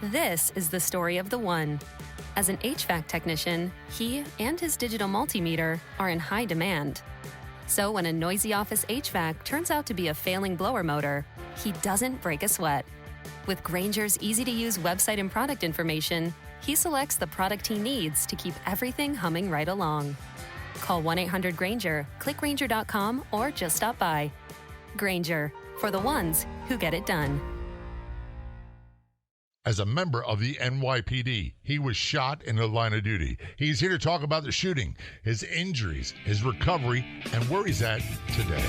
This is the story of the one. As an HVAC technician, he and his digital multimeter are in high demand. So when a noisy office HVAC turns out to be a failing blower motor, he doesn't break a sweat. With Grainger's easy-to-use website and product information, he selects the product he needs to keep everything humming right along. Call 1-800-GRAINGER, click Grainger.com, or just stop by. Grainger, for the ones who get it done. As a member of the NYPD, he was shot in the line of duty. He's here to talk about the shooting, his injuries, his recovery, and where he's at today.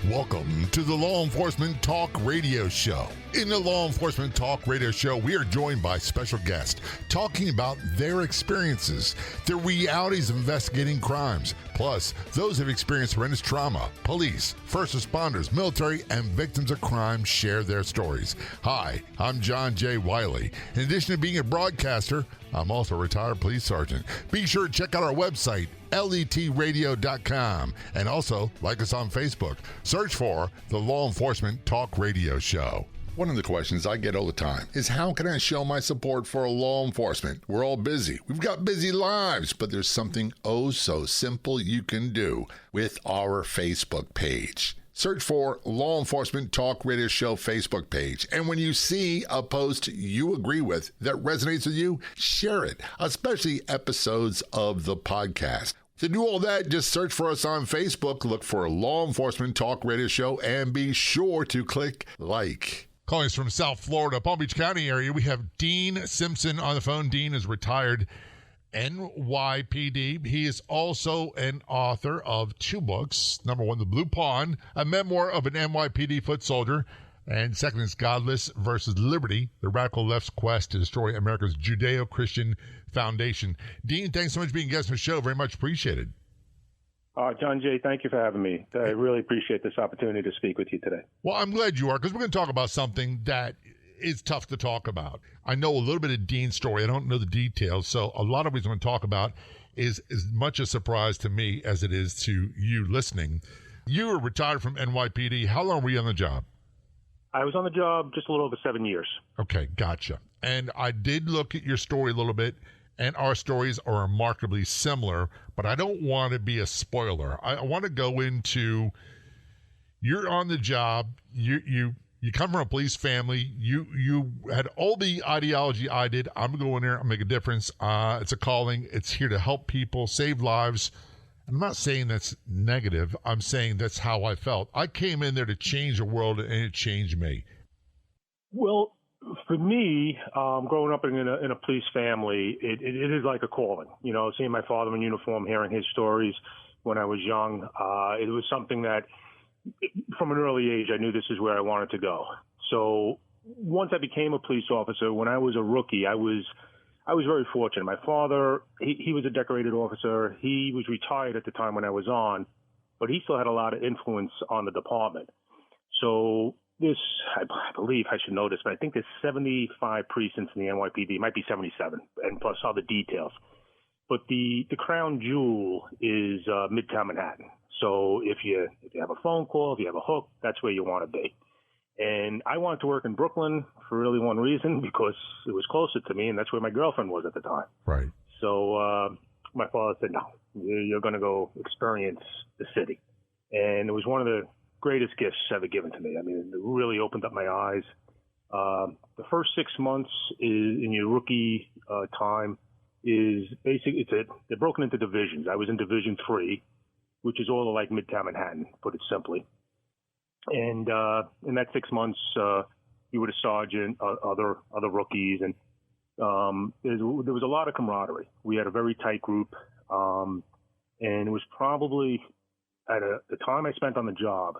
Welcome to the Law Enforcement Talk Radio Show. In the Law Enforcement Talk Radio Show, we are joined by special guests talking about their experiences, the realities of investigating crimes, plus those who have experienced horrendous trauma. Police, first responders, military, and victims of crime share their stories. Hi, I'm John J. Wiley. In addition to being a broadcaster, I'm also a retired police sergeant. Be sure to check out our website, letradio.com, and also like us on Facebook. Search for the Law Enforcement Talk Radio Show. One of the questions I get all the time is, how can I show my support for law enforcement? We're all busy. We've got busy lives, but there's something oh so simple you can do with our Facebook page. Search for Law Enforcement Talk Radio Show Facebook page. And when you see a post you agree with that resonates with you, share it, especially episodes of the podcast. To do all that, just search for us on Facebook, look for Law Enforcement Talk Radio Show, and be sure to click like. Calling us from South Florida, Palm Beach County area, we have Dean Simpson on the phone. Dean is retired NYPD. He is also an author of two books. Number one, The Blue Pawn, a memoir of an NYPD foot soldier. And second is Godless versus Liberty, the radical left's quest to destroy America's Judeo-Christian foundation. Dean, thanks so much for being a guest on the show. Very much appreciated. John Jay, thank you for having me. I really appreciate this opportunity to speak with you today. Well, I'm glad you are, because we're going to talk about something that is tough to talk about. I know a little bit of Dean's story. I don't know the details, so a lot of what we're going to talk about is as much a surprise to me as it is to you listening. You were retired from NYPD. How long were you on the job? I was on the job just a little over 7 years. Okay, gotcha. And I did look at your story a little bit, and our stories are remarkably similar, but I don't want to be a spoiler. I want to go into, you're on the job, you come from a police family, you had all the ideology I did. I'm going to go in there, I'll make a difference. It's a calling. It's here to help people, save lives. I'm not saying that's negative. I'm saying that's how I felt. I came in there to change the world, and it changed me. Well, for me, growing up in a police family, it is like a calling. You know, seeing my father in uniform, hearing his stories when I was young, it was something that from an early age, I knew this is where I wanted to go. So once I became a police officer, when I was a rookie, I was very fortunate. My father, he was a decorated officer. He was retired at the time when I was on, but he still had a lot of influence on the department. So this, I believe I should know this, but I think there's 75 precincts in the NYPD. It might be 77, and plus all the details. But the crown jewel is Midtown Manhattan. So if you have a phone call, if you have a hook, that's where you want to be. And I wanted to work in Brooklyn for really one reason, because it was closer to me, and that's where my girlfriend was at the time. Right. So my father said, no, you're going to go experience the city. And it was one of the greatest gifts ever given to me. I mean, it really opened up my eyes. The first 6 months in your rookie time is basically, they're broken into divisions. I was in Division 3, which is all like Midtown Manhattan, put it simply. And in that 6 months, you were a sergeant, other rookies, and there was a lot of camaraderie. We had a very tight group, and it was probably at the time I spent on the job,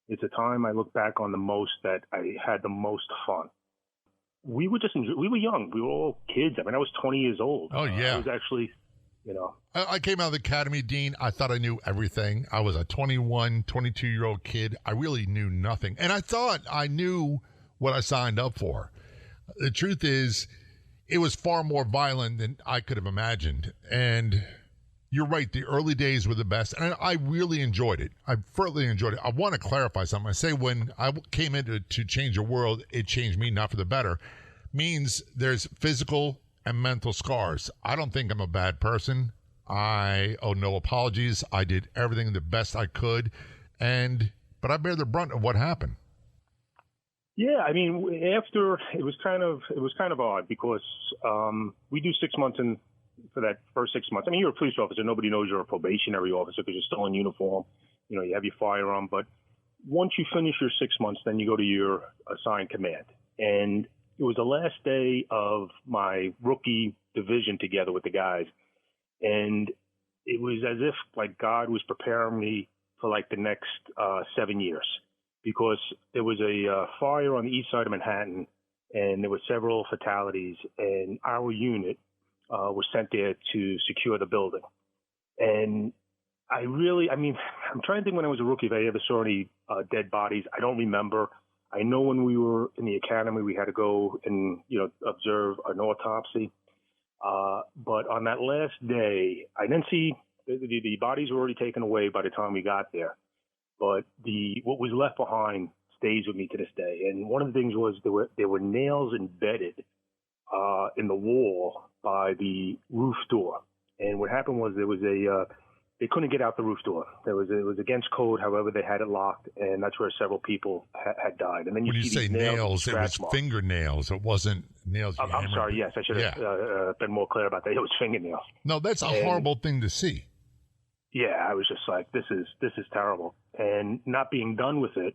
it's a time I look back on the most that I had the most fun. We were young. We were all kids. I mean, I was 20 years old. Oh, yeah. I was actually, you know. I came out of the academy, Dean. I thought I knew everything. I was a 21, 22-year-old kid. I really knew nothing. And I thought I knew what I signed up for. The truth is, it was far more violent than I could have imagined. And you're right, the early days were the best. And I really enjoyed it. I thoroughly enjoyed it. I want to clarify something. I say when I came in to change the world, it changed me, not for the better. means there's physical and mental scars. I don't think I'm a bad person. I owe no apologies. I did everything the best I could, but I bear the brunt of what happened. Yeah, I mean, after it was kind of odd because we do 6 months in for that first 6 months. I mean, you're a police officer. Nobody knows you're a probationary officer because you're still in uniform. You know, you have your firearm. But once you finish your 6 months, then you go to your assigned command. And it was the last day of my rookie division together with the guys. And it was as if, like, God was preparing me for, like, the next 7 years. Because there was a fire on the east side of Manhattan, and there were several fatalities, and our unit was sent there to secure the building. And I'm trying to think when I was a rookie if I ever saw any dead bodies. I don't remember. I know when we were in the academy, we had to go and, observe an autopsy. But on that last day, I didn't see the bodies were already taken away by the time we got there. But what was left behind stays with me to this day. And one of the things was there were nails embedded in the wall by the roof door. And what happened was they couldn't get out the roof door. It was against code. However, they had it locked, and that's where several people had died. And then when you say nails, it was fingernails. It wasn't nails. I'm sorry. Yes, I should have been more clear about that. It was fingernails. No, that's a horrible thing to see. Yeah, I was just like, this is terrible. And not being done with it,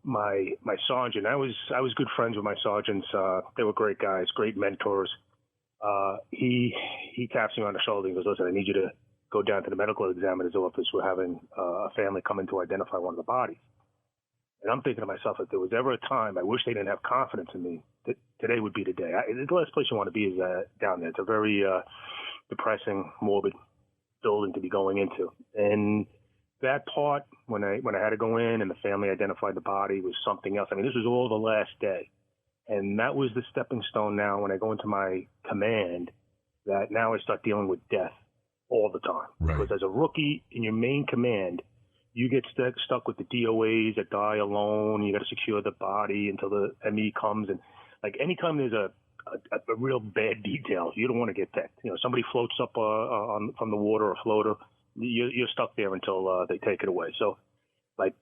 my sergeant, I was good friends with my sergeants. They were great guys, great mentors. He taps me on the shoulder and goes, listen, I need you to go down to the medical examiner's office. We're having a family come in to identify one of the bodies. And I'm thinking to myself, if there was ever a time I wish they didn't have confidence in me, that today would be the day. The last place you want to be is down there. It's a very depressing, morbid building to be going into. And that part, when I had to go in and the family identified the body, was something else. I mean, this was all the last day. And that was the stepping stone now when I go into my command, that now I start dealing with death all the time. Right. Because as a rookie in your main command, you get stuck with the DOAs that die alone. You got to secure the body until the ME comes. And like anytime there's a real bad detail, you don't want to get picked. Somebody floats up from the water or floater, you're stuck there until they take it away. So, like,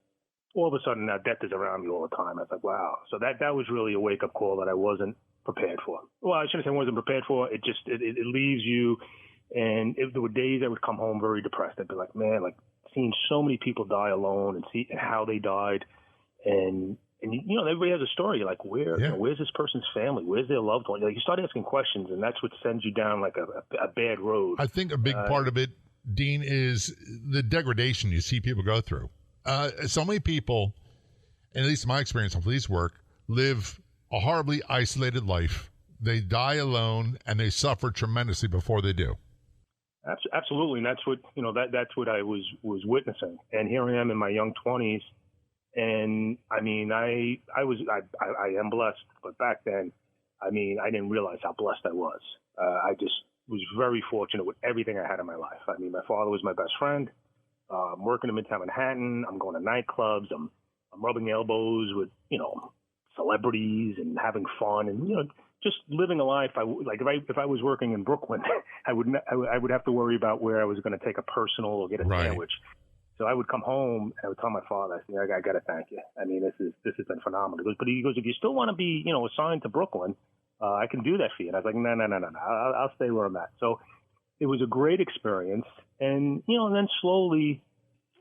all of a sudden now death is around me all the time. I was like, wow. So that was really a wake up call that I wasn't prepared for. Well, I shouldn't say I wasn't prepared for. It just it leaves you, and there were days I would come home very depressed. I'd be like, man, like seeing so many people die alone and see how they died, and everybody has a story. Like, where's this person's family? Where's their loved one? Like, you start asking questions, and that's what sends you down like a bad road. I think a big part of it, Dean, is the degradation you see people go through. So many people, at least in my experience in police work, live a horribly isolated life. They die alone, and they suffer tremendously before they do. Absolutely, and that's what that's what I was witnessing. And here I am in my young 20s. And I mean, I am blessed, but back then, I mean, I didn't realize how blessed I was. I just was very fortunate with everything I had in my life. I mean, my father was my best friend. I'm working in Midtown Manhattan. I'm going to nightclubs. I'm rubbing elbows with, celebrities and having fun and, just living a life. If I was working in Brooklyn, I would have to worry about where I was going to take a personal or get a sandwich. So I would come home and I would tell my father, I said, I got to thank you. I mean, this has been phenomenal. He goes, if you still want to be, assigned to Brooklyn, I can do that for you. And I was like, no. I'll stay where I'm at. So it was a great experience. And, and then slowly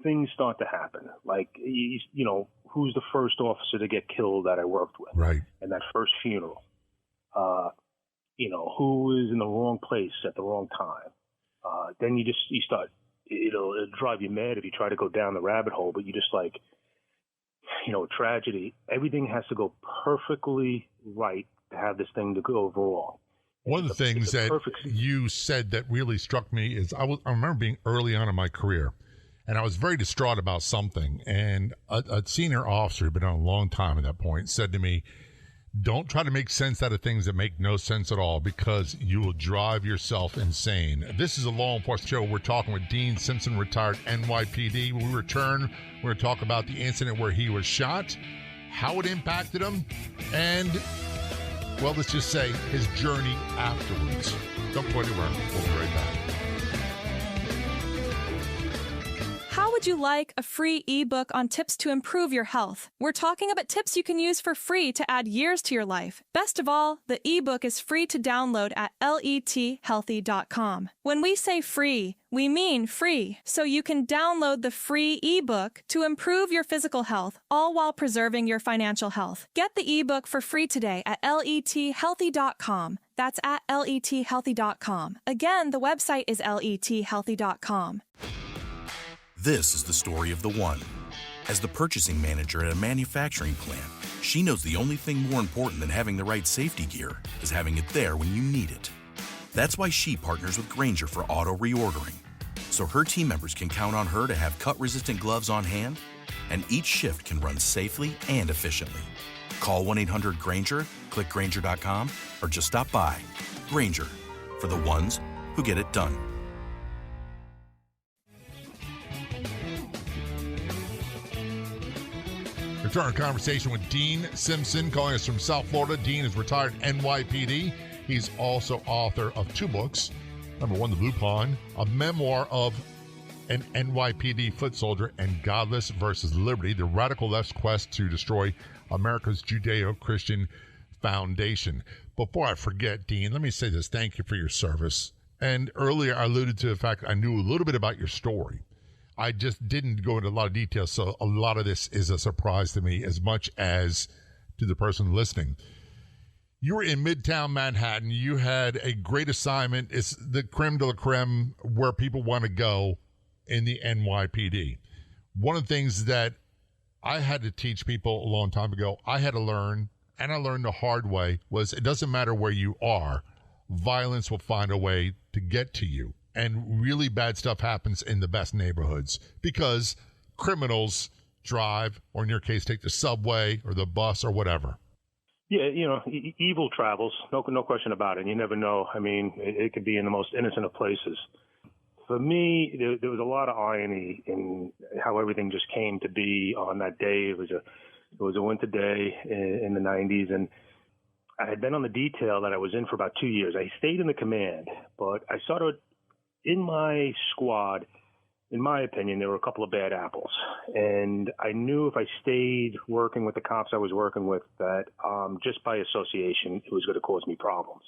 things start to happen. Like, who's the first officer to get killed that I worked with? Right. And that first funeral, who is in the wrong place at the wrong time? Then you start, it'll drive you mad if you try to go down the rabbit hole, but you just like, tragedy, everything has to go perfectly right to have this thing to go wrong. One of the things that you said that really struck me is I remember being early on in my career, and I was very distraught about something, and a senior officer who'd been on a long time at that point said to me, don't try to make sense out of things that make no sense at all, because you will drive yourself insane. This is a law enforcement show. We're talking with Dean Simpson, retired NYPD. When we return, we're going to talk about the incident where he was shot, how it impacted him, and well, let's just say his journey afterwards. Don't go anywhere. We'll be right back. How would you like a free ebook on tips to improve your health? We're talking about tips you can use for free to add years to your life. Best of all, the ebook is free to download at lethealthy.com. When we say free, we mean free. So you can download the free ebook to improve your physical health, all while preserving your financial health. Get the ebook for free today at lethealthy.com. That's at lethealthy.com. Again, the website is lethealthy.com. This is the story of the one. As the purchasing manager at a manufacturing plant, she knows the only thing more important than having the right safety gear is having it there when you need it. That's why she partners with Grainger for auto reordering, so her team members can count on her to have cut-resistant gloves on hand, and each shift can run safely and efficiently. Call 1-800-GRAINGER, click Grainger.com, or just stop by. Grainger, for the ones who get it done. Return our conversation with Dean Simpson, calling us from South Florida. Dean is retired NYPD. He's also author of 2 books. Number 1, The Blue Pawn, a memoir of an NYPD foot soldier, and Godless versus Liberty, the radical left's quest to destroy America's Judeo-Christian foundation. Before I forget, Dean, let me say this. Thank you for your service. And earlier I alluded to the fact I knew a little bit about your story. I just didn't go into a lot of details, so a lot of this is a surprise to me as much as to the person listening. You were in Midtown Manhattan. You had a great assignment. It's the creme de la creme where people want to go in the NYPD. One of the things that I had to teach people a long time ago, I had to learn, and I learned the hard way, was it doesn't matter where you are, violence will find a way to get to you. And really bad stuff happens in the best neighborhoods because criminals drive, or in your case, take the subway or the bus or whatever. Yeah, evil travels, no question about it. And you never know. I mean, it could be in the most innocent of places. For me, there was a lot of irony in how everything just came to be on that day. It was a winter day in the 90s, and I had been on the detail that I was in for about 2 years. I stayed in the command, but I started in my squad. In my opinion, there were a couple of bad apples. And I knew if I stayed working with the cops I was working with that just by association, it was going to cause me problems.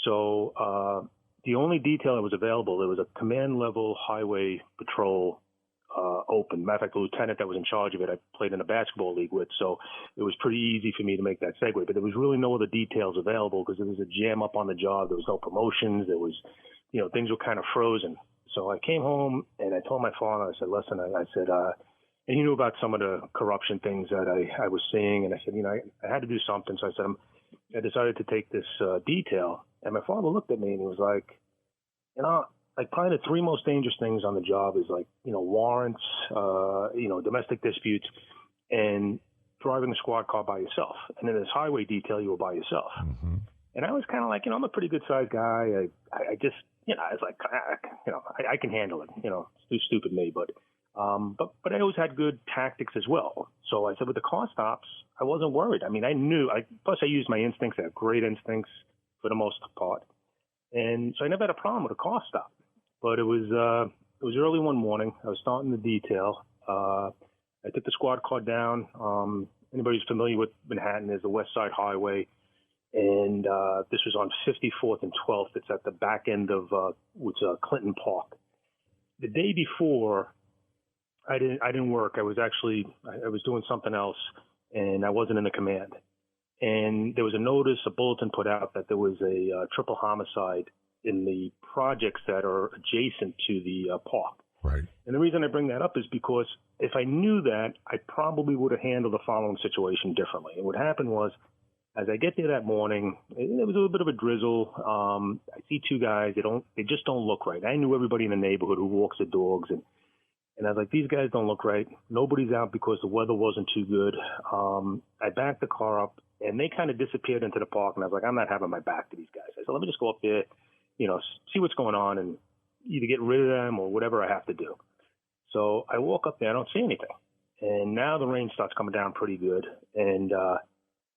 So the only detail that was available, there was a command level highway patrol open. Matter of fact, the lieutenant that was in charge of it, I played in a basketball league with, so it was pretty easy for me to make that segue. But there was really no other details available because there was a jam up on the job. There was no promotions. There was, things were kind of frozen. So I came home and I told my father, I said, listen, I said, and he knew about some of the corruption things that I was seeing. And I said, I had to do something. So I said, I decided to take this detail. And my father looked at me and he was like, like probably the 3 most dangerous things on the job is like, warrants, domestic disputes, and driving a squad car by yourself. And in this highway detail, you were by yourself. Mm-hmm. And I was kind of like, I'm a pretty good sized guy. I just, I was like, I can handle it. It's too stupid me, but I always had good tactics as well. So I said, with the car stops, I wasn't worried. I mean, I knew. Plus, I used my instincts. I have great instincts for the most part, and so I never had a problem with a car stop. But it was early one morning. I was starting the detail. I took the squad car down. Anybody who's familiar with Manhattan, there's the West Side Highway. And this was on 54th and 12th. It's at the back end of Clinton Park. The day before, I didn't work. I was doing something else, and I wasn't in the command. And there was a bulletin put out that there was a triple homicide in the projects that are adjacent to the park. Right. And the reason I bring that up is because if I knew that, I probably would have handled the following situation differently. And what happened was, as I get there that morning, there was a little bit of a drizzle. I see 2 guys. They just don't look right. I knew everybody in the neighborhood who walks the dogs, and I was like, these guys don't look right. Nobody's out because the weather wasn't too good. I backed the car up, and they kind of disappeared into the park, and I was like, I'm not having my back to these guys. I said, let me just go up there, see what's going on, and either get rid of them or whatever I have to do. So I walk up there. I don't see anything. And now the rain starts coming down pretty good, and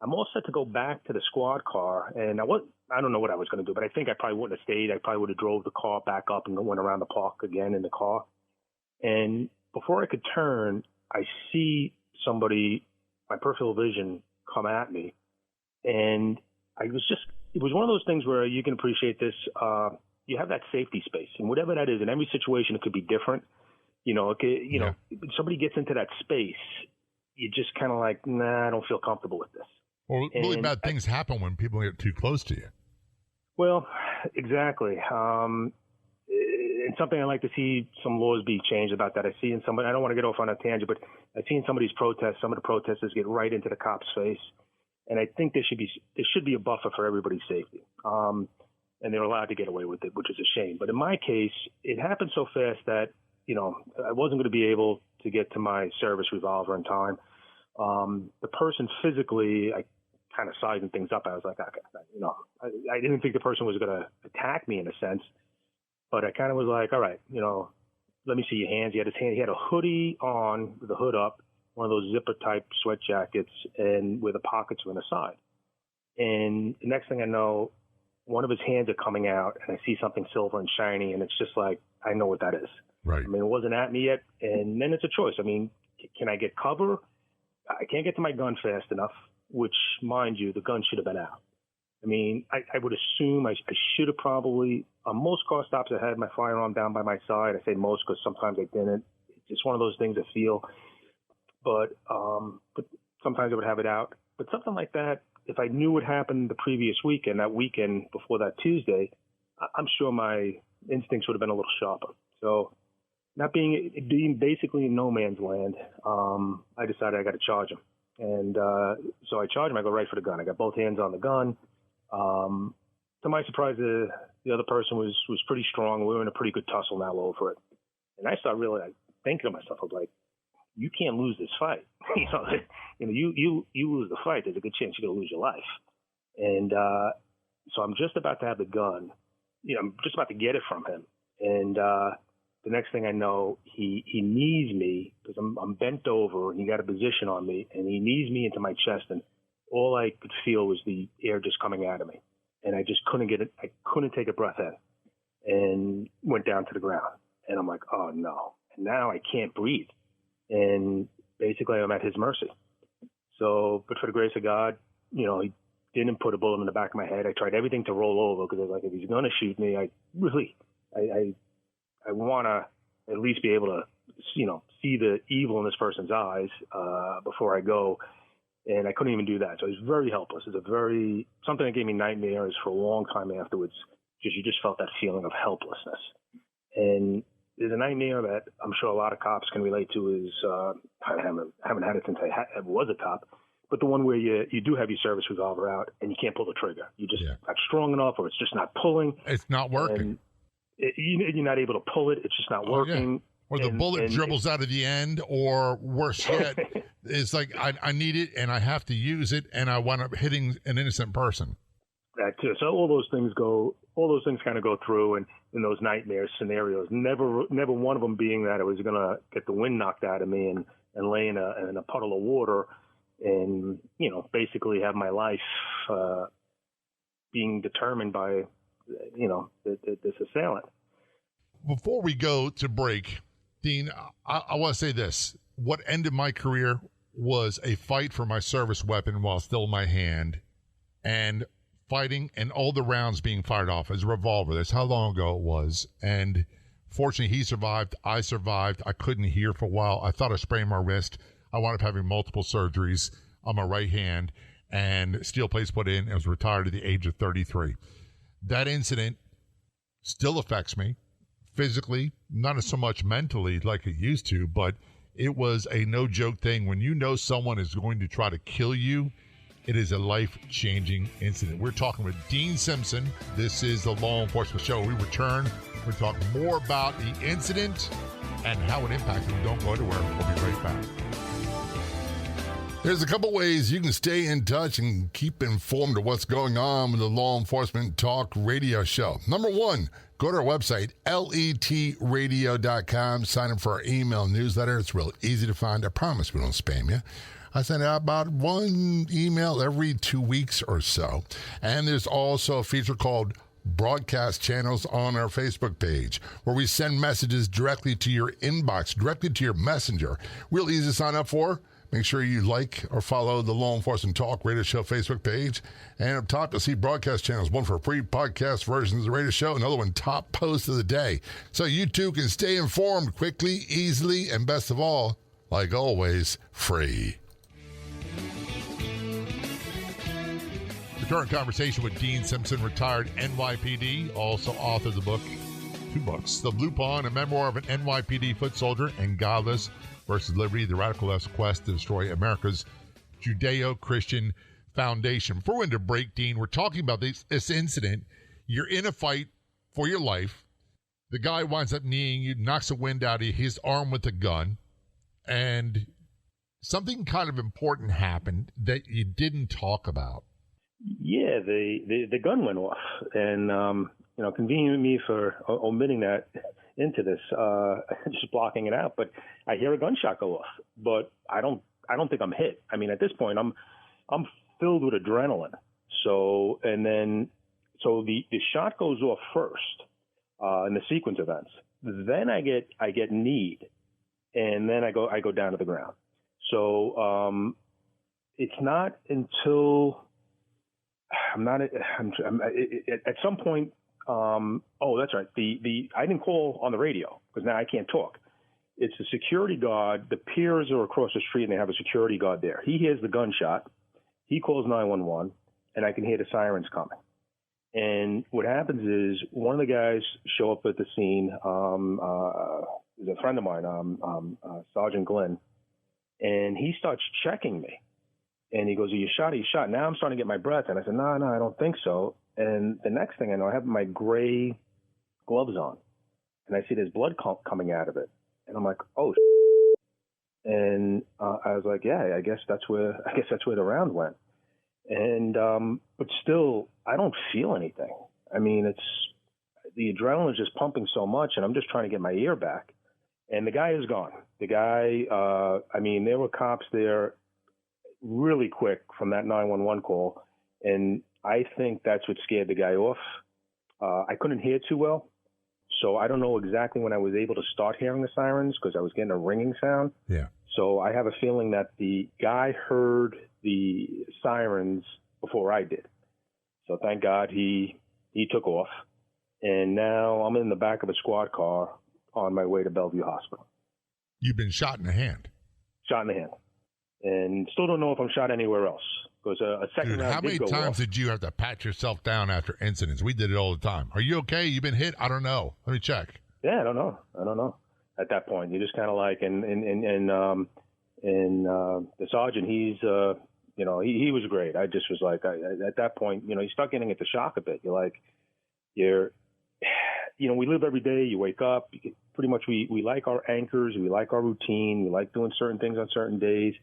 I'm all set to go back to the squad car, and I don't know what I was going to do, but I think I probably wouldn't have stayed. I probably would have drove the car back up and went around the park again in the car. And before I could turn, I see somebody, my peripheral vision, come at me. And it was one of those things where you can appreciate this. You have that safety space, and whatever that is, in every situation, it could be different. Know, somebody gets into that space, you just kind of like, nah, I don't feel comfortable with this. Well, really bad things happen when people get too close to you. Well, exactly. And something I like to see some laws be changed about that. I don't want to get off on a tangent, but I've seen some of these protests, some of the protesters get right into the cop's face. And I think there should be a buffer for everybody's safety. And they're allowed to get away with it, which is a shame. But in my case, it happened so fast that, I wasn't going to be able to get to my service revolver in time. The person physically, I kind of sizing things up. I was like, okay, I didn't think the person was going to attack me in a sense, but I kind of was like, all right, let me see your hands. He had a hoodie on with the hood up, one of those zipper type sweat jackets, and where the pockets were on the side. And the next thing I know, one of his hands are coming out, and I see something silver and shiny, and it's just like, I know what that is. Right. I mean, it wasn't at me yet, and then it's a choice. I mean, can I get cover? I can't get to my gun fast enough, which, mind you, the gun should have been out. I mean, I would assume I should have probably, on most car stops, I had my firearm down by my side. I say most because sometimes I didn't. It's just one of those things I feel. But sometimes I would have it out. But something like that, if I knew what happened the previous weekend, that weekend before that Tuesday, I'm sure my instincts would have been a little sharper. So not being basically in no man's land, I decided I got to charge him. And so I charged him. I go right for the gun. I got both hands on the gun. To my surprise, the other person was pretty strong. We were in a pretty good tussle now over it. And I started really thinking to myself, I was like, you can't lose this fight. You lose the fight, there's a good chance you're going to lose your life. And so I'm just about to have the gun. I'm just about to get it from him. And the next thing I know, he knees me because I'm bent over and he got a position on me, and he knees me into my chest, and all I could feel was the air just coming out of me, and I just couldn't get it. I couldn't take a breath in, and went down to the ground. And I'm like, oh no! And now I can't breathe, and basically I'm at his mercy. So, but for the grace of God, he didn't put a bullet in the back of my head. I tried everything to roll over because I was like, if he's going to shoot me, I want to at least be able to, see the evil in this person's eyes before I go. And I couldn't even do that. So I was very helpless. It's something that gave me nightmares for a long time afterwards. You just felt that feeling of helplessness. And there's a nightmare that I'm sure a lot of cops can relate to is, I haven't had it since I was a cop, but the one where you do have your service revolver out and you can't pull the trigger. You just not strong enough, or it's just not pulling. It's not working. You're not able to pull it. It's just not working. Yeah. Or the bullet dribbles out of the end, or worse yet, it's like I need it and I have to use it, and I wind up hitting an innocent person. That too. So all those things kind of go through, and in those nightmare scenarios, never one of them being that I was going to get the wind knocked out of me and lay in a puddle of water, and basically have my life being determined by this assailant. Before we go to break, Dean, I want to say this. What ended my career was a fight for my service weapon while still in my hand, and fighting and all the rounds being fired off as a revolver. That's how long ago it was. And fortunately, he survived. I survived. I couldn't hear for a while. I thought I sprained my wrist. I wound up having multiple surgeries on my right hand, and steel plates put in. I was retired at the age of 33. That incident still affects me physically, not so much mentally like it used to, but it was a no-joke thing. When you know someone is going to try to kill you, it is a life-changing incident. We're talking with Dean Simpson. This is the Law Enforcement Show. We return. We're talking more about the incident and how it impacted you. Don't go anywhere. We'll be right back. There's a couple ways you can stay in touch and keep informed of what's going on with the Law Enforcement Talk Radio Show. Number one, go to our website, letradio.com. Sign up for our email newsletter. It's real easy to find. I promise we don't spam you. I send out about one email every 2 weeks or so. And there's also a feature called broadcast channels on our Facebook page where we send messages directly to your inbox, directly to your messenger. Real easy to sign up for. Make sure you like or follow the Law Enforcement Talk Radio Show Facebook page. And up top, you'll see broadcast channels, one for pre-podcast versions of the radio show, another one top post of the day. So you too can stay informed quickly, easily, and best of all, like always, free. The current conversation with Dean Simpson, retired NYPD, also author of the book, 2 books, The Blue Pawn, a memoir of an NYPD foot soldier, and Godless versus Liberty, the radical left's quest to destroy America's Judeo-Christian foundation. Before we end the break, Dean, we're talking about this incident. You're in a fight for your life. The guy winds up kneeing you, knocks the wind out of you. He's armed with a gun. And something kind of important happened that you didn't talk about. Yeah, the gun went off. And, convenient me for omitting that into this, just blocking it out. But I hear a gunshot go off, but I don't think I'm hit. I mean, at this point, I'm filled with adrenaline. So the shot goes off first in the sequence events. Then I get kneed, and then I go down to the ground. So it's not until at some point. That's right. I didn't call on the radio because now I can't talk. It's the security guard. The piers are across the street and they have a security guard there. He hears the gunshot. He calls 911 and I can hear the sirens coming. And what happens is one of the guys show up at the scene. Is a friend of mine, Sergeant Glenn, and he starts checking me. And he goes, "Are you shot? Are you shot?" Now I'm starting to get my breath. And I said, No, I don't think so. And the next thing I know, I have my gray gloves on, and I see there's blood coming out of it, and I'm like, "Oh!" And I was like, "Yeah, I guess that's where the round went." And but still, I don't feel anything. I mean, it's the adrenaline is just pumping so much, and I'm just trying to get my ear back. And the guy is gone. The guy, there were cops there really quick from that 911 call, and I think that's what scared the guy off. I couldn't hear too well, so I don't know exactly when I was able to start hearing the sirens because I was getting a ringing sound. Yeah. So I have a feeling that the guy heard the sirens before I did. So thank God he took off, and now I'm in the back of a squad car on my way to Bellevue Hospital. You've been shot in the hand. Shot in the hand. And still don't know if I'm shot anywhere else. Because a second round how many times did you have to pat yourself down after incidents? We did it all the time. Are you okay? You been hit? I don't know. Let me check. Yeah, I don't know. At that point, you just kind of like, and the sergeant, he was great. I just was like, at that point, you start getting at the shock a bit. We live every day. You wake up. Pretty much, we like our anchors. We like our routine. We like doing certain things on certain days.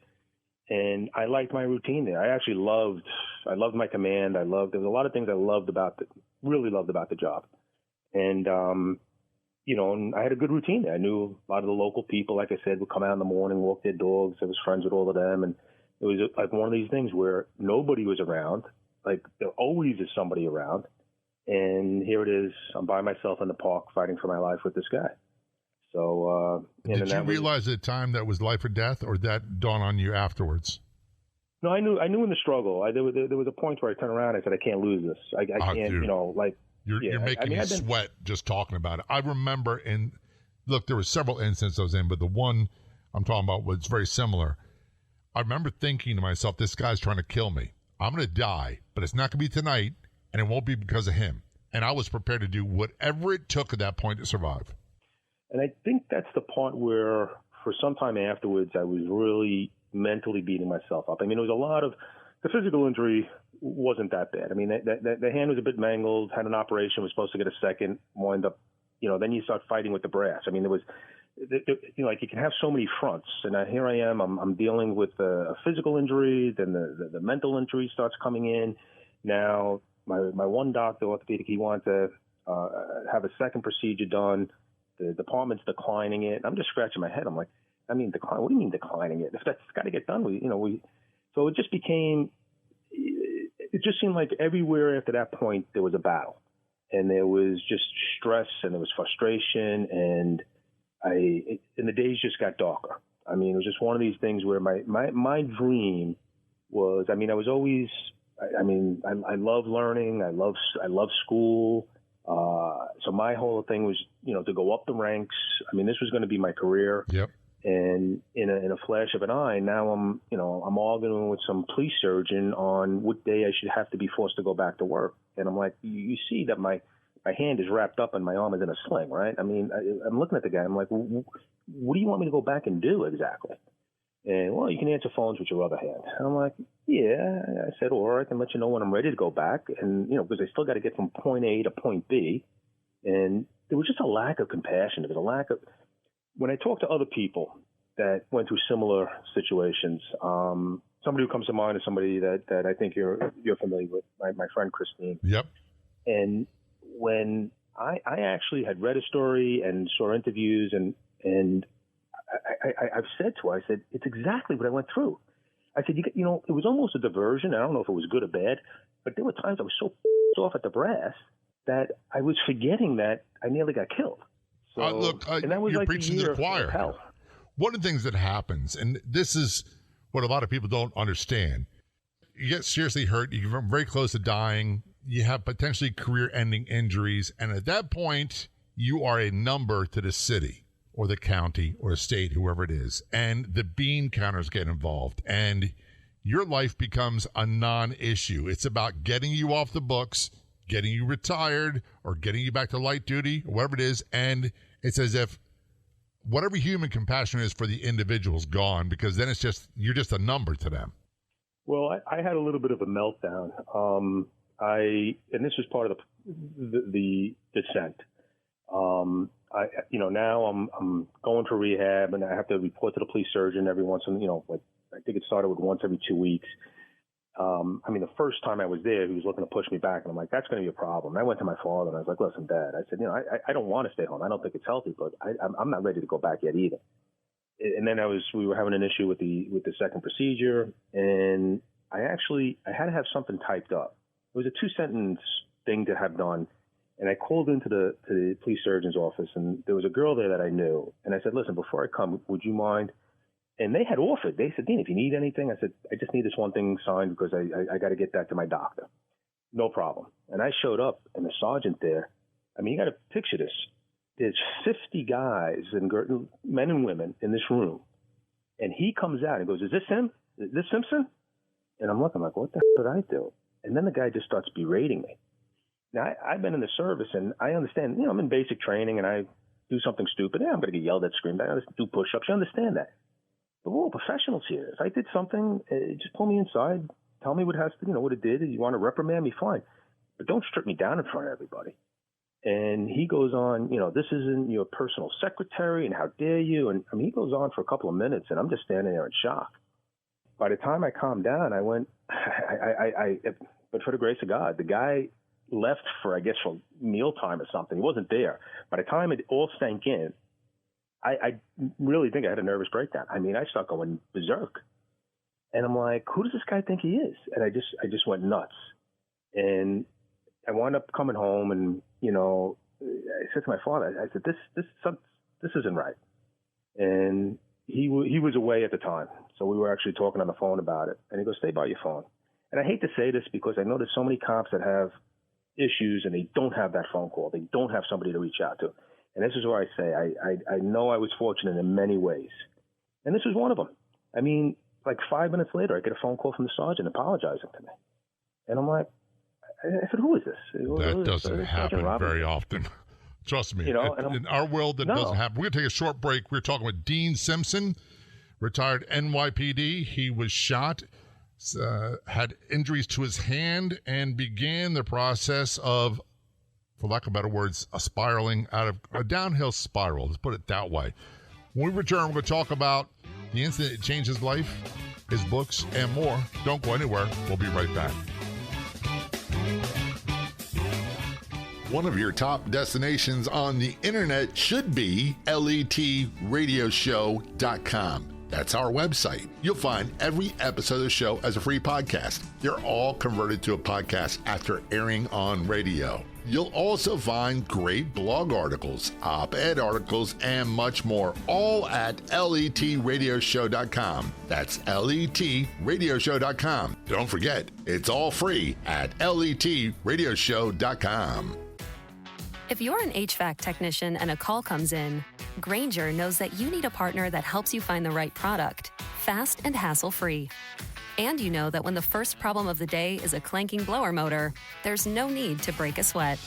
And I liked my routine there. I actually loved my command. There was a lot of things I really loved about the job. And, and I had a good routine there. I knew a lot of the local people, like I said, would come out in the morning, walk their dogs. I was friends with all of them. And it was like one of these things where nobody was around. Like there always is somebody around. And here it is. I'm by myself in the park fighting for my life with this guy. So, did you realize at the time that was life or death, or that dawned on you afterwards? No, I knew in the struggle. There was a point where I turned around and I said, I can't lose this. I can't, dude. You're making me sweat just talking about it. I remember, and look, there were several incidents I was in, but the one I'm talking about was very similar. I remember thinking to myself, this guy's trying to kill me. I'm going to die, but it's not going to be tonight, and it won't be because of him. And I was prepared to do whatever it took at that point to survive. And I think that's the part where, for some time afterwards, I was really mentally beating myself up. I mean, it was a lot of the physical injury wasn't that bad. I mean, the hand was a bit mangled, had an operation, was supposed to get a second, wind up, then you start fighting with the brass. I mean, there was, like you can have so many fronts. And here I am, I'm dealing with a physical injury, then the mental injury starts coming in. Now, my one doctor, orthopedic, he wanted to have a second procedure done. The department's declining it. I'm just scratching my head. I'm like, I mean, decline. What do you mean declining it? If that's got to get done, so it just became. It just seemed like everywhere after that point there was a battle, and there was just stress, and there was frustration, and the days just got darker. I mean, it was just one of these things where my dream was. I mean, I was always. I love learning. I love school. So my whole thing was, to go up the ranks. I mean, this was going to be my career. Yep. And in a flash of an eye, now I'm arguing with some police surgeon on what day I should have to be forced to go back to work. And I'm like, you see that my hand is wrapped up and my arm is in a sling, right? I mean, I'm looking at the guy. I'm like, what do you want me to go back and do exactly? And, well, you can answer phones with your other hand. And I'm like, yeah. I said, or I can let you know when I'm ready to go back. And, because I still got to get from point A to point B. And there was just a lack of compassion. There was a lack of – when I talk to other people that went through similar situations, somebody who comes to mind is somebody that I think you're familiar with, my friend Christine. Yep. And when I actually had read a story and saw interviews and I've said to her, I said, it's exactly what I went through. I said, it was almost a diversion. I don't know if it was good or bad, but there were times I was so off at the brass that I was forgetting that I nearly got killed. So, and that was you're like preaching to the choir. Hell. One of the things that happens, and this is what a lot of people don't understand, you get seriously hurt, you get very close to dying, you have potentially career-ending injuries, and at that point, you are a number to the city or the county or the state, whoever it is, and the bean counters get involved, and your life becomes a non-issue. It's about getting you off the books, getting you retired, or getting you back to light duty, or whatever it is, and it's as if whatever human compassion is for the individual is gone, because then you're just a number to them. Well, I had a little bit of a meltdown. And this was part of the descent. Now I'm going for rehab, and I have to report to the police surgeon every once in, I think it started with once every 2 weeks. The first time I was there, he was looking to push me back, and I'm like, that's going to be a problem. And I went to my father, and I was like, listen, Dad, I said, I don't want to stay home. I don't think it's healthy, but I'm not ready to go back yet either. And then we were having an issue with the second procedure, and I had to have something typed up. It was a 2-sentence thing to have done. And I called into the police surgeon's office, and there was a girl there that I knew. And I said, listen, before I come, would you mind? And they had offered. They said, Dean, if you need anything, I said, I just need this one thing signed because I got to get that to my doctor. No problem. And I showed up, and the sergeant there, you got to picture this. There's 50 guys, and men and women in this room. And he comes out and goes, is this him? Is this Simpson? And I'm looking like, what the hell did I do? And then the guy just starts berating me. Now, I've been in the service, and I understand, I'm in basic training, and I do something stupid. I'm going to get yelled at, screamed at, I do push-ups. You understand that. But we're all professionals here. If I did something, just pull me inside, tell me what it did. You want to reprimand me, fine. But don't strip me down in front of everybody. And he goes on, this isn't your personal secretary, and how dare you? And he goes on for a couple of minutes, and I'm just standing there in shock. By the time I calmed down, I went, but for the grace of God, the guy left for mealtime or something. He wasn't there. By the time it all sank in, I really think I had a nervous breakdown. I start going berserk. And I'm like, who does this guy think he is? And I just went nuts. And I wound up coming home, and, I said to my father, I said, this isn't right. And he was away at the time. So we were actually talking on the phone about it. And he goes, stay by your phone. And I hate to say this because I know there's so many cops that have issues and they don't have that phone call. They don't have somebody to reach out to. And this is where I say I know I was fortunate in many ways. And this was one of them. 5 minutes later, I get a phone call from the sergeant apologizing to me. And I'm like, I said, who is this? That doesn't happen very often. Trust me. In our world, that doesn't happen. We're going to take a short break. We're talking with Dean Simpson, retired NYPD. He was shot, had injuries to his hand, and began the process of, for lack of better words, a downhill spiral. Let's put it that way. When we return, we're going to talk about the incident that changed his life, his books, and more. Don't go anywhere. We'll be right back. One of your top destinations on the internet should be letradioshow.com. That's our website. You'll find every episode of the show as a free podcast. They're all converted to a podcast after airing on radio. You'll also find great blog articles, op-ed articles, and much more, all at letradioshow.com. That's letradioshow.com. Don't forget, it's all free at letradioshow.com. If you're an HVAC technician and a call comes in, Grainger knows that you need a partner that helps you find the right product, fast and hassle-free. And you know that when the first problem of the day is a clanking blower motor, there's no need to break a sweat.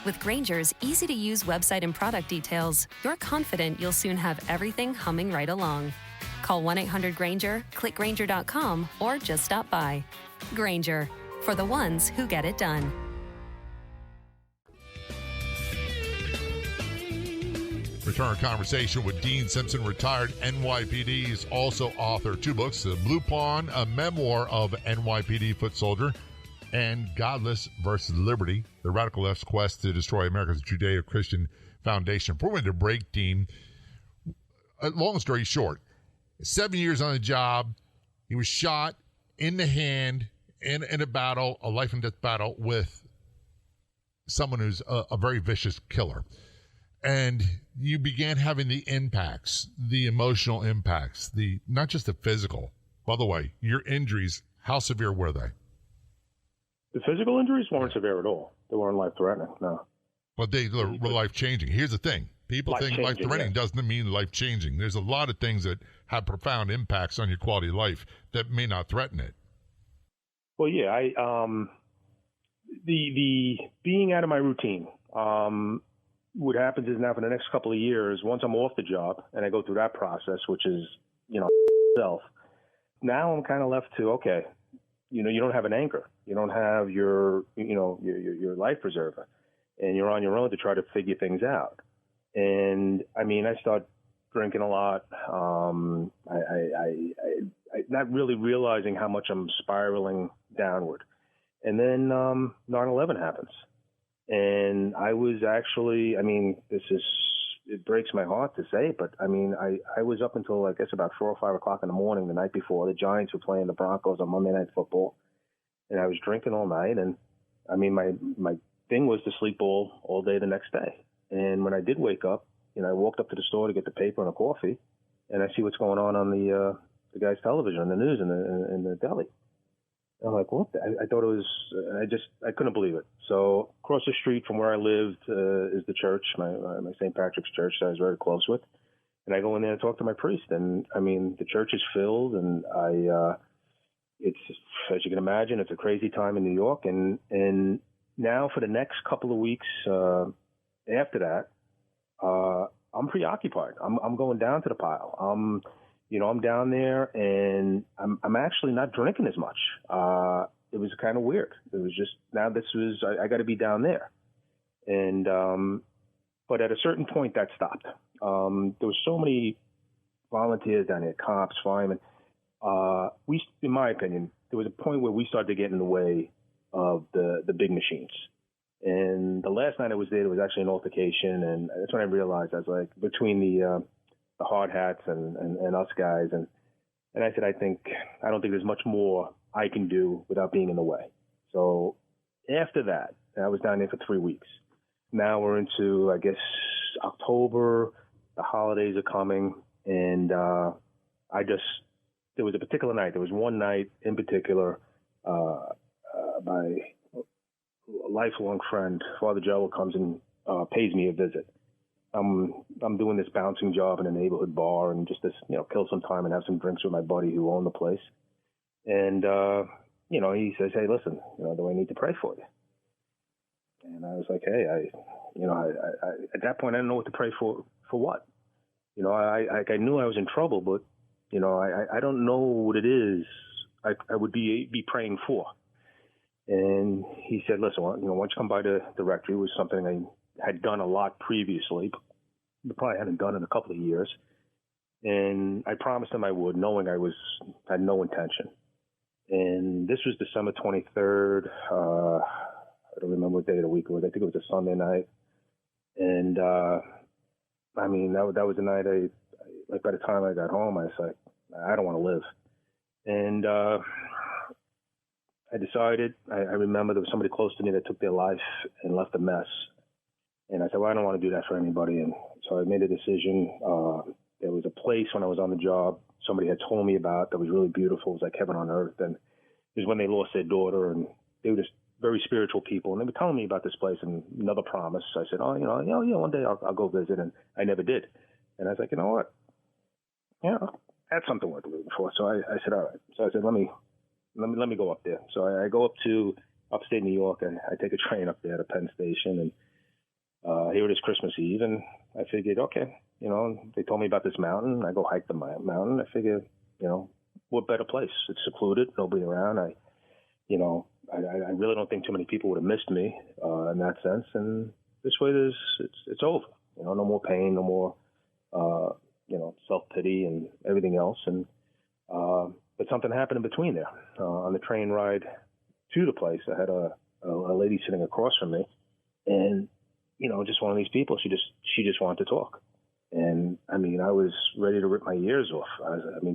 With Grainger's easy-to-use website and product details, you're confident you'll soon have everything humming right along. Call 1-800-GRAINGER, click Grainger.com, or just stop by. Grainger, for the ones who get it done. Return our conversation with Dean Simpson, retired NYPD's also author of 2 books, The Blue Pawn, a memoir of NYPD foot soldier, and Godless versus Liberty, the radical left's quest to destroy America's Judeo-Christian foundation. Before we went to break, Dean, long story short, 7 years on the job, he was shot in the hand in a battle, a life and death battle with someone who's a very vicious killer. And you began having the impacts, the emotional impacts, not just the physical. By the way, your injuries, how severe were they? The physical injuries weren't severe at all. They weren't life-threatening, no. But they were life-changing. Here's the thing. People think life-threatening doesn't mean life-changing. There's a lot of things that have profound impacts on your quality of life that may not threaten it. Well, yeah, the being out of my routine, what happens is now for the next couple of years, once I'm off the job and I go through that process, which is, self, now I'm kind of left to, okay, you don't have an anchor. You don't have your life preserver, and you're on your own to try to figure things out. And I start drinking a lot. I not really realizing how much I'm spiraling downward. And then 9/11 happens. And I was actually, it breaks my heart to say, but I was up until I guess about 4 or 5 o'clock in the morning the night before. The Giants were playing the Broncos on Monday Night Football, and I was drinking all night. And my thing was to sleep all day the next day. And when I did wake up, I walked up to the store to get the paper and a coffee, and I see what's going on the guy's television, on the news, in the deli. I'm like, what? I thought it was, I couldn't believe it. So across the street from where I lived is the church, my St. Patrick's church that I was very close with. And I go in there and talk to my priest. And the church is filled, and it's, as you can imagine, it's a crazy time in New York. And now for the next couple of weeks after that, I'm preoccupied. I'm going down to the pile. I'm down there, and I'm actually not drinking as much. It was kind of weird. It was just, now I got to be down there. And, but at a certain point that stopped. There was so many volunteers down there, cops, firemen. In my opinion, there was a point where we started to get in the way of the big machines. And the last night I was there was actually an altercation. And that's when I realized, I was like, between the hard hats and us guys. And I said, I don't think there's much more I can do without being in the way. So after that, I was down there for 3 weeks. Now we're into, I guess, October. The holidays are coming. And there was a particular night. There was one night in particular, my lifelong friend, Father Joe, comes and pays me a visit. I'm doing this bouncing job in a neighborhood bar, and just kill some time and have some drinks with my buddy who owned the place. And, he says, hey, listen, do I need to pray for you? And I was like, hey, I at that point, I didn't know what to pray for what? I knew I was in trouble, but, I don't know what it is I would be praying for. And he said, listen, why don't you come by the rectory? It was something I had done a lot previously, but probably hadn't done in a couple of years. And I promised him I would, knowing I had no intention. And this was December 23rd. I don't remember what day of the week it was. I think it was a Sunday night. And, I mean, that was the night like by the time I got home, I was like, I don't want to live. And I decided, I remember there was somebody close to me that took their life and left a mess. And I said, well, I don't want to do that for anybody. And so I made a decision. There was a place when I was on the job somebody had told me about that was really beautiful. It was like heaven on earth. And it was when they lost their daughter, and they were just very spiritual people. And they were telling me about this place and another promise. I said, oh, yeah, one day I'll go visit. And I never did. And I was like, you know what? That's something worth living for. So I said, all right. So I said, let me go up there. So I go up to upstate New York, and I take a train up there to Penn Station, and here it is Christmas Eve, and I figured, okay, they told me about this mountain. I go hike the mountain. I figured, what better place? It's secluded, nobody around. I really don't think too many people would have missed me in that sense. And this way, it's over. No more pain, no more, self-pity and everything else. And but something happened in between there. On the train ride to the place, I had a lady sitting across from me, and just one of these people. She just wanted to talk, and I mean, I was ready to rip my ears off.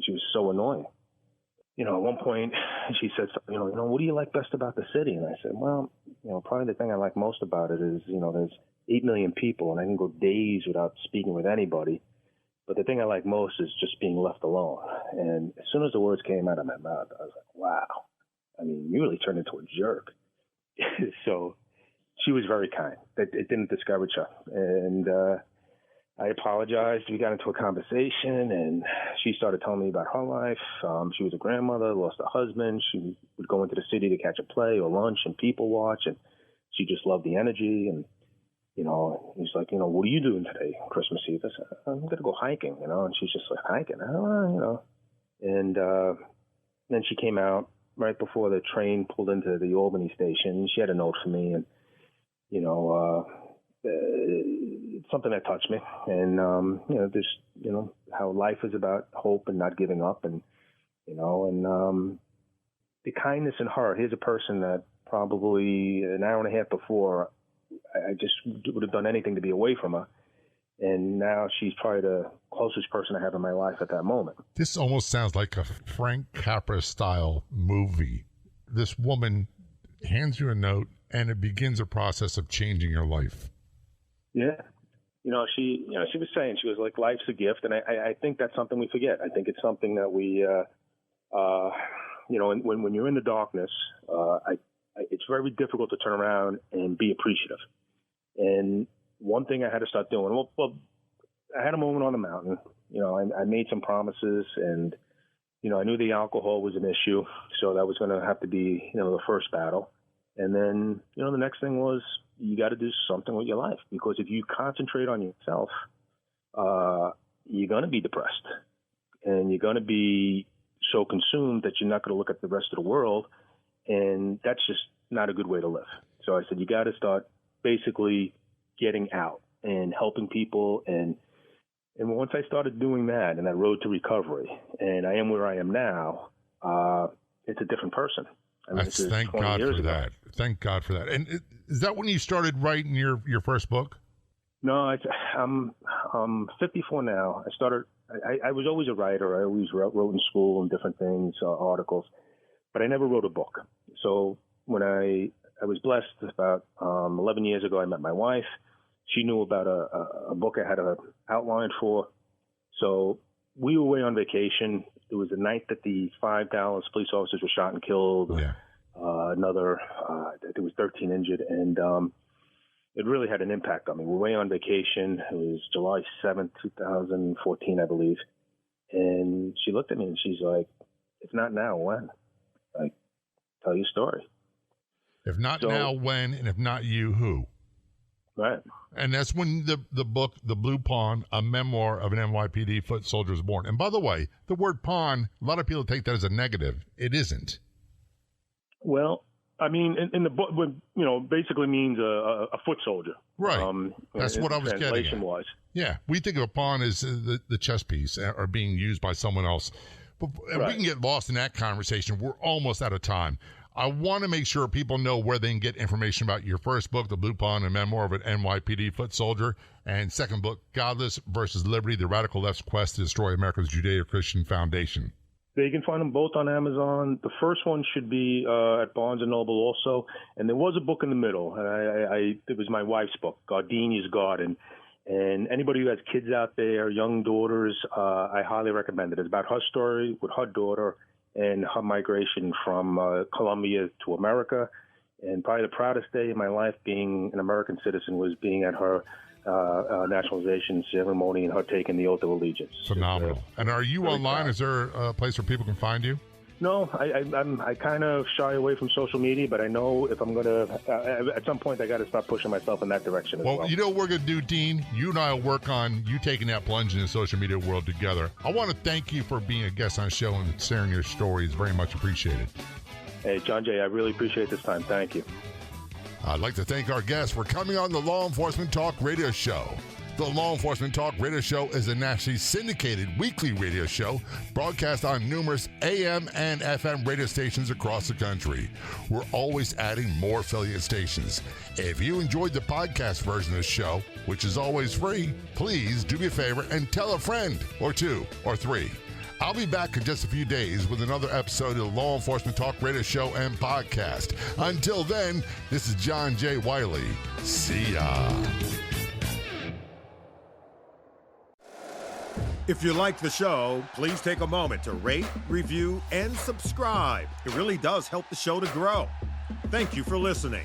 She was so annoying. At one point, she said, what do you like best about the city? And I said, well, probably the thing I like most about it is, there's 8 million people, and I can go days without speaking with anybody. But the thing I like most is just being left alone. And as soon as the words came out of my mouth, I was like, wow. I mean, you really turned into a jerk. So she was very kind. It didn't discourage her. And I apologized. We got into a conversation, and she started telling me about her life. She was a grandmother, lost a husband. She would go into the city to catch a play or lunch and people watch, and she just loved the energy. And he's like, what are you doing today, Christmas Eve? I said, I'm going to go hiking, and she's just like, hiking? And then she came out right before the train pulled into the Albany station. She had a note for me, and, it's something that touched me. And, how life is about hope and not giving up. And, the kindness in her. Here's a person that probably an hour and a half before, I just would have done anything to be away from her. And now she's probably the closest person I have in my life at that moment. This almost sounds like a Frank Capra style movie. This woman hands you a note, and it begins a process of changing your life. Yeah. She was saying, she was like, life's a gift. And I think that's something we forget. I think it's something that we, when you're in the darkness, it's very difficult to turn around and be appreciative. And one thing I had to start doing, well, I had a moment on the mountain. I made some promises, and, I knew the alcohol was an issue. So that was going to have to be, the first battle. And then, the next thing was, you got to do something with your life, because if you concentrate on yourself, you're going to be depressed, and you're going to be so consumed that you're not going to look at the rest of the world. And that's just not a good way to live. So I said, you got to start basically getting out and helping people. And once I started doing that, and that road to recovery, and I am where I am now, it's a different person. Thank God for that. Thank God for that. And is that when you started writing your first book? No, I'm 54 now. I was always a writer. I always wrote in school and different things, articles, but I never wrote a book. So when I was blessed about 11 years ago, I met my wife. She knew about a book I had an outline for. So we were away on vacation. It was the night that the 5 Dallas police officers were shot and killed. Yeah. Another, there was 13 injured, and it really had an impact on me. We were away on vacation. It was July 7th, 2014, I believe. And she looked at me and she's like, if not now, when? Like, tell your story. If not now, when? And if not you, who? Right. And that's when the book, The Blue Pawn, a memoir of an NYPD foot soldier, was born. And by the way, the word pawn, a lot of people take that as a negative. It isn't. Well, I mean, in the book, basically means a foot soldier. Right. That's what I was getting at. Wise. Yeah. We think of a pawn as the chess piece or being used by someone else. But right. We can get lost in that conversation. We're almost out of time. I want to make sure people know where they can get information about your first book, The Blue Pond, a memoir of an NYPD foot soldier, and second book, Godless versus Liberty, the Radical Left's Quest to Destroy America's Judeo-Christian Foundation. You can find them both on Amazon. The first one should be at Barnes & Noble also. And there was a book in the middle. It was my wife's book, Gardenia's Garden. And anybody who has kids out there, young daughters, I highly recommend it. It's about her story with her daughter and her migration from Colombia to America. And probably the proudest day in my life being an American citizen was being at her nationalization ceremony and her taking the oath of allegiance. Phenomenal. And are you really online? Proud. Is there a place where people can find you? No, I kind of shy away from social media, but I know if I'm going to, at some point, I got to start pushing myself in that direction as well. Well, you know what we're going to do, Dean? You and I will work on you taking that plunge in the social media world together. I want to thank you for being a guest on the show and sharing your stories. Very much appreciated. Hey, John Jay, I really appreciate this time. Thank you. I'd like to thank our guests for coming on the Law Enforcement Talk Radio Show. The Law Enforcement Talk Radio Show is a nationally syndicated weekly radio show broadcast on numerous AM and FM radio stations across the country. We're always adding more affiliate stations. If you enjoyed the podcast version of the show, which is always free, please do me a favor and tell a friend or two or three. I'll be back in just a few days with another episode of the Law Enforcement Talk Radio Show and Podcast. Until then, this is John J. Wiley. See ya. If you like the show, please take a moment to rate, review, and subscribe. It really does help the show to grow. Thank you for listening.